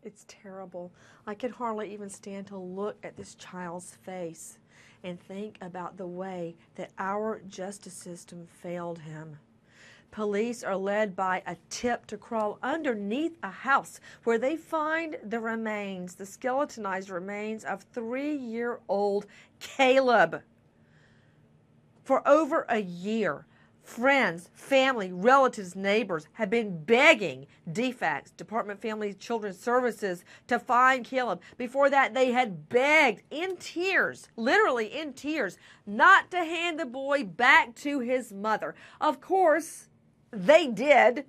It's terrible. I can hardly even stand to look at this child's face and think about the way that our justice system failed him. Police are led by a tip to crawl underneath a house where they find the remains, the skeletonized remains of 3-year-old Caleb. For over a year, friends, family, relatives, neighbors have been begging DFACS, Department of Family and Children's Services, to find Caleb. Before that, they had begged in tears, literally in tears, not to hand the boy back to his mother. Of course, they did,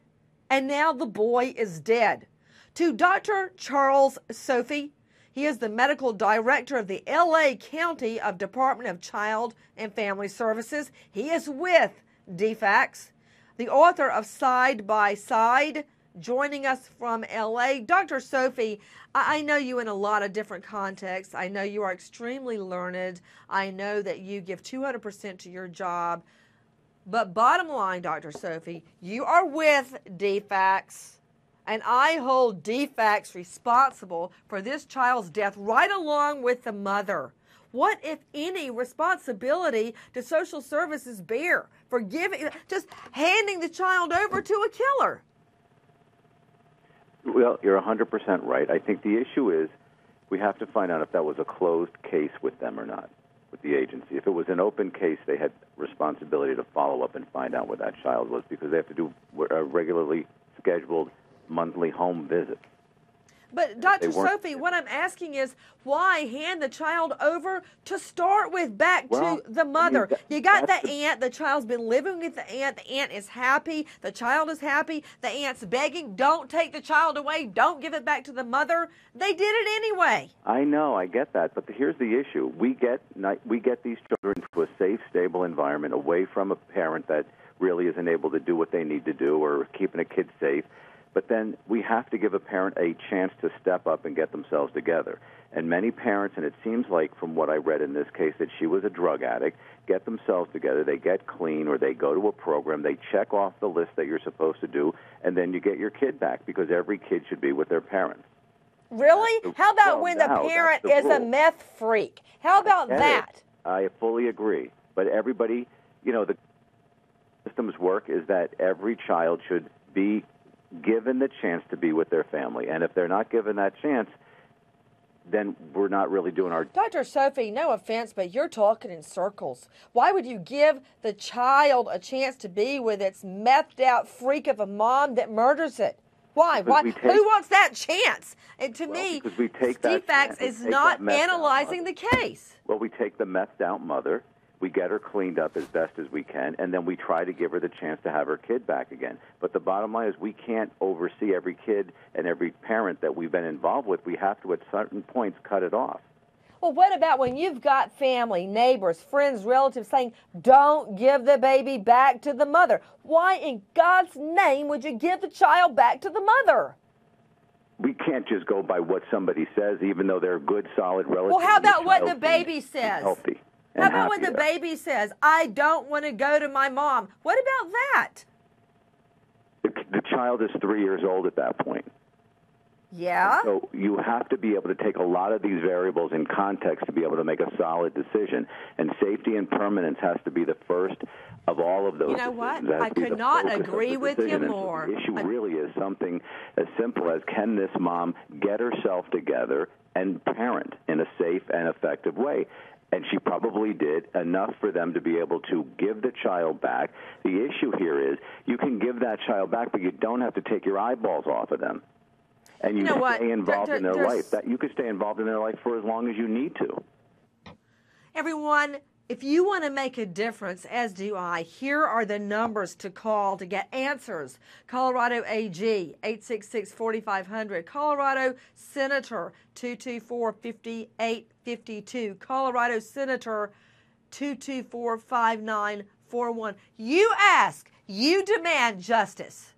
and now the boy is dead. To Dr. Charles Sophie, he is the medical director of the LA County of Department of Child and Family Services. He is with DFACS, the author of Side by Side, joining us from LA. Dr. Sophie, I know you in a lot of different contexts. I know you are extremely learned. I know that you give 200% to your job. But bottom line, Dr. Sophie, you are with DFACS, and I hold DFACS responsible for this child's death right along with the mother. What, if any, responsibility does social services bear for just handing the child over to a killer? Well, you're 100% right. I think the issue is we have to find out if that was a closed case with them or not, with the agency. If it was an open case, they had responsibility to follow up and find out where that child was, because they have to do a regularly scheduled monthly home visit. But Dr. Sophie, what I'm asking is, why hand the child over to start with back to the mother? You got the aunt. The child's been living with the aunt. The aunt is happy. The child is happy. The aunt's begging, don't take the child away. Don't give it back to the mother. They did it anyway. I know. I get that. But here's the issue. We get these children to a safe, stable environment away from a parent that really isn't able to do what they need to do or keeping a kid safe. But then we have to give a parent a chance to step up and get themselves together. And many parents, and it seems like from what I read in this case that she was a drug addict, get themselves together, they get clean, or they go to a program, they check off the list that you're supposed to do, and then you get your kid back, because every kid should be with their parents. Really? How about when the parent is a meth freak? How about that? I fully agree. But everybody, the system's work is that every child should be given the chance to be with their family. And if they're not given that chance, then we're not really doing our... Dr. Sophie, no offense, but you're talking in circles. Why would you give the child a chance to be with its methed-out freak of a mom that murders it? Why? Who wants that chance? And to me, DFACS is not analyzing the case. Well, we take the methed-out mother, we get her cleaned up as best as we can, and then we try to give her the chance to have her kid back again. But the bottom line is we can't oversee every kid and every parent that we've been involved with. We have to, at certain points, cut it off. Well, what about when you've got family, neighbors, friends, relatives saying, don't give the baby back to the mother? Why in God's name would you give the child back to the mother? We can't just go by what somebody says, even though they're good, solid relatives. Well, how about what the baby says? Healthy. How about when the baby says, I don't want to go to my mom? What about that? The child is 3 years old at that point. Yeah? So you have to be able to take a lot of these variables in context to be able to make a solid decision. And safety and permanence has to be the first of all of those. You know what? I could not agree with you more. The issue really is something as simple as, can this mom get herself together and parent in a safe and effective way? And she probably did enough for them to be able to give the child back. The issue here is you can give that child back, but you don't have to take your eyeballs off of them. And you stay involved in their life. You could stay involved in their life for as long as you need to. Everyone, if you want to make a difference, as do I, here are the numbers to call to get answers. Colorado AG, 866-4500. Colorado Senator, 224-5852. Colorado Senator, 224-5941. You ask, you demand justice.